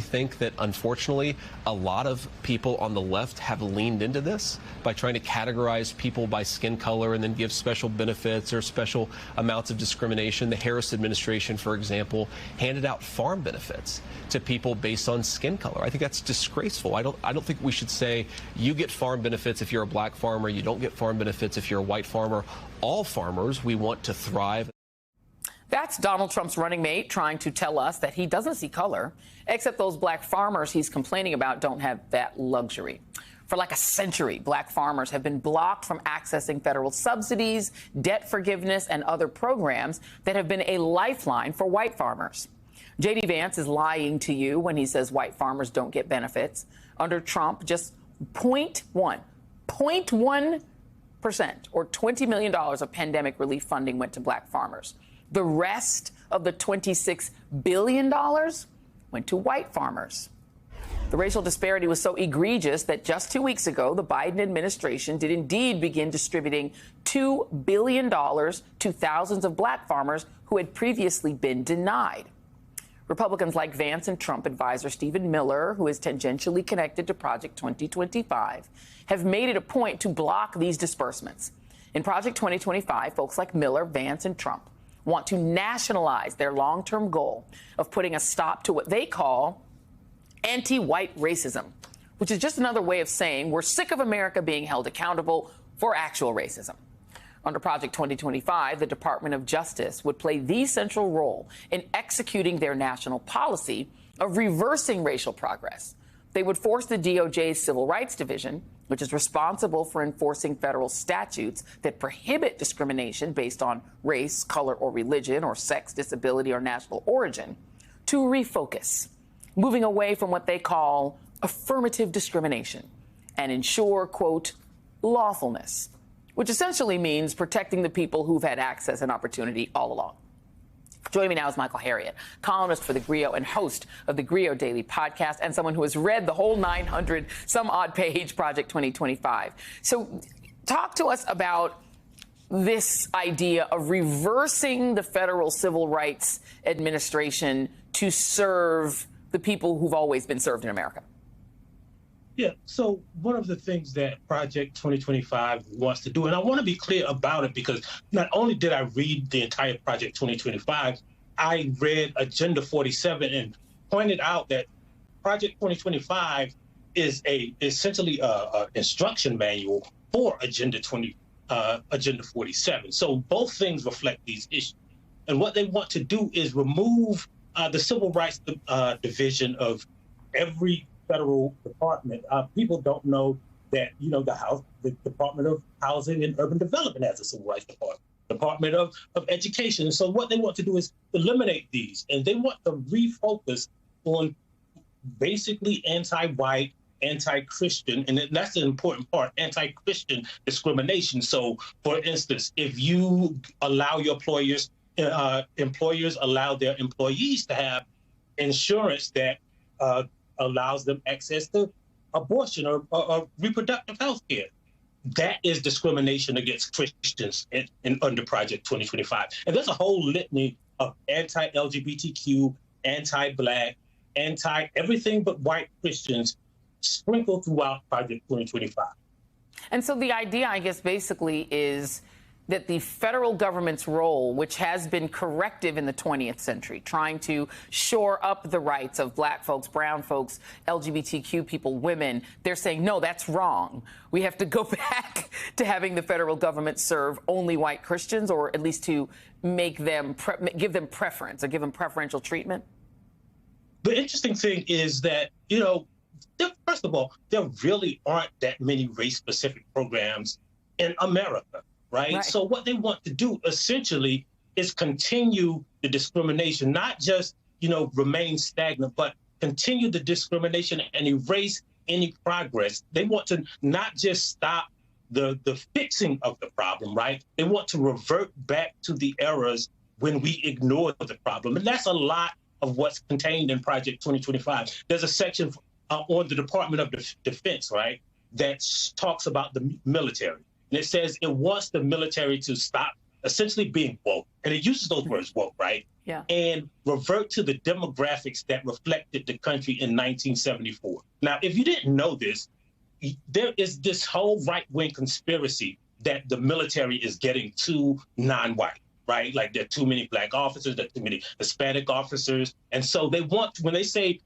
think that, unfortunately, a lot of people on the left have leaned into this by trying to categorize people by skin color and then give special benefits or special amounts of discrimination. The Harris administration, for example, handed out farm benefits to people based on skin color. I think that's disgraceful. I don't think we should say you get farm benefits if you're a black farmer, you don't get farm benefits if you're a white farmer. All farmers, we want to thrive. That's Donald Trump's running mate trying to tell us that he doesn't see color, except those black farmers he's complaining about don't have that luxury. For like a century, black farmers have been blocked from accessing federal subsidies, debt forgiveness, and other programs that have been a lifeline for white farmers. J.D. Vance is lying to you when he says white farmers don't get benefits. Under Trump, just 0.1% or $20 million of pandemic relief funding went to black farmers. The rest of the $26 billion went to white farmers. The racial disparity was so egregious that just 2 weeks ago, the Biden administration did indeed begin distributing $2 billion to thousands of black farmers who had previously been denied. Republicans like Vance and Trump advisor Stephen Miller, who is tangentially connected to Project 2025, have made it a point to block these disbursements. In Project 2025, folks like Miller, Vance, and Trump want to nationalize their long-term goal of putting a stop to what they call anti-white racism, which is just another way of saying we're sick of America being held accountable for actual racism. Under Project 2025, the Department of Justice would play the central role in executing their national policy of reversing racial progress. They would force the DOJ's Civil Rights Division, which is responsible for enforcing federal statutes that prohibit discrimination based on race, color, or religion, or sex, disability, or national origin, to refocus, moving away from what they call affirmative discrimination and ensure, quote, lawfulness, which essentially means protecting the people who've had access and opportunity all along. Joining me now is Michael Harriot, columnist for The Grio and host of the Grio Daily podcast, and someone who has read the whole 900-some-odd page Project 2025. So talk to us about this idea of reversing the federal civil rights administration to serve the people who've always been served in America. Yeah, so one of the things that Project 2025 wants to do, and I want to be clear about it because not only did I read the entire Project 2025, I read Agenda 47 and pointed out that Project 2025 is essentially a instruction manual for Agenda 47. So both things reflect these issues. And what they want to do is remove the Civil Rights Division of every federal department. People don't know that, the Department of Housing and Urban Development has a civil rights Department of Education. And so what they want to do is eliminate these, and they want to refocus on basically anti-white, anti-Christian, and that's the important part, anti-Christian discrimination. So, for instance, if you allow your employers allow their employees to have insurance that allows them access to abortion or reproductive health care. That is discrimination against Christians in under Project 2025. And there's a whole litany of anti-LGBTQ, anti-Black, anti-everything but white Christians sprinkled throughout Project 2025. And so the idea, I guess, basically is that the federal government's role, which has been corrective in the 20th century, trying to shore up the rights of black folks, brown folks, LGBTQ people, women, they're saying, no, that's wrong. We have to go back to having the federal government serve only white Christians, or at least to make them give them preference or give them preferential treatment. The interesting thing is that, first of all, there really aren't that many race-specific programs in America. Right. So what they want to do essentially is continue the discrimination, not just, remain stagnant, but continue the discrimination and erase any progress. They want to not just stop the fixing of the problem, right? They want to revert back to the eras when we ignored the problem. And that's a lot of what's contained in Project 2025. There's a section on the Department of Defense, right, that talks about the military. And it says it wants the military to stop essentially being woke, and it uses those words woke, right? Yeah. And revert to the demographics that reflected the country in 1974. Now, if you didn't know this, there is this whole right-wing conspiracy that the military is getting too non-white, right? Like there are too many black officers, there are too many Hispanic officers. And so they want, when they say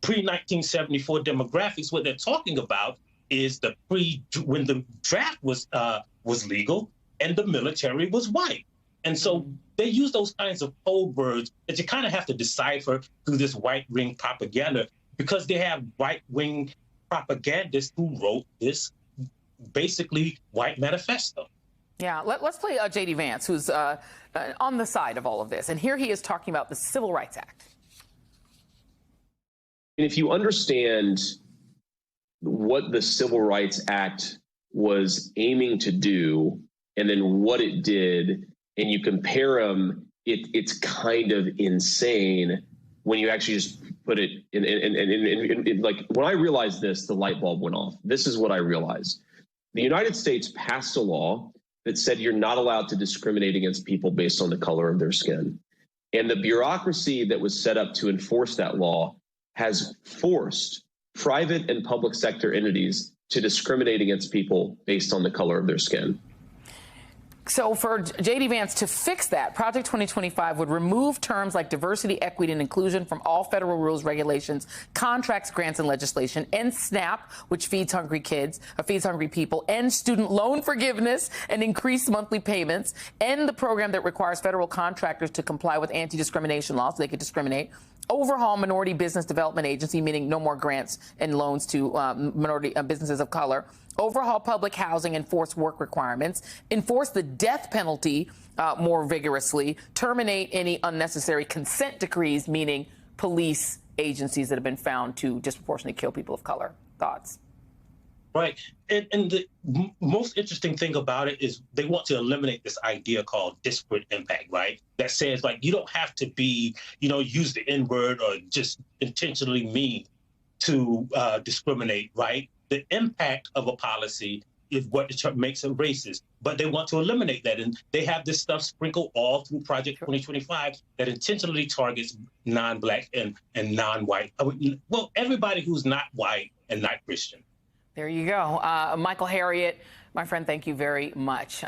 pre-1974 demographics, what they're talking about is when the draft was legal and the military was white. And so they use those kinds of code words that you kind of have to decipher through this right-wing propaganda, because they have right-wing propagandists who wrote this basically white manifesto. Yeah, let's play J.D. Vance, who's on the side of all of this. And here he is talking about the Civil Rights Act. And if you understand what the Civil Rights Act was aiming to do and then what it did, and you compare them, it's kind of insane when you actually just put it in like, when I realized this, the light bulb went off. This is what I realized. The United States passed a law that said you're not allowed to discriminate against people based on the color of their skin. And the bureaucracy that was set up to enforce that law has forced private and public sector entities to discriminate against people based on the color of their skin. So for J.D. Vance to fix that, Project 2025 would remove terms like diversity, equity, and inclusion from all federal rules, regulations, contracts, grants, and legislation, end SNAP, which feeds hungry people, end student loan forgiveness and increase monthly payments, end the program that requires federal contractors to comply with anti-discrimination laws so they could discriminate, overhaul Minority Business Development Agency, meaning no more grants and loans to minority businesses of color, overhaul public housing, enforce work requirements, enforce the death penalty more vigorously, terminate any unnecessary consent decrees, meaning police agencies that have been found to disproportionately kill people of color. Thoughts? Right. And the most interesting thing about it is they want to eliminate this idea called disparate impact, right? That says, like, you don't have to be, use the N-word or just intentionally mean to discriminate, right? The impact of a policy is what makes it racist. But they want to eliminate that. And they have this stuff sprinkled all through Project 2025 that intentionally targets non-Black and non-white. Well, everybody who's not white and not Christian. There you go. Michael Harriot, my friend, thank you very much.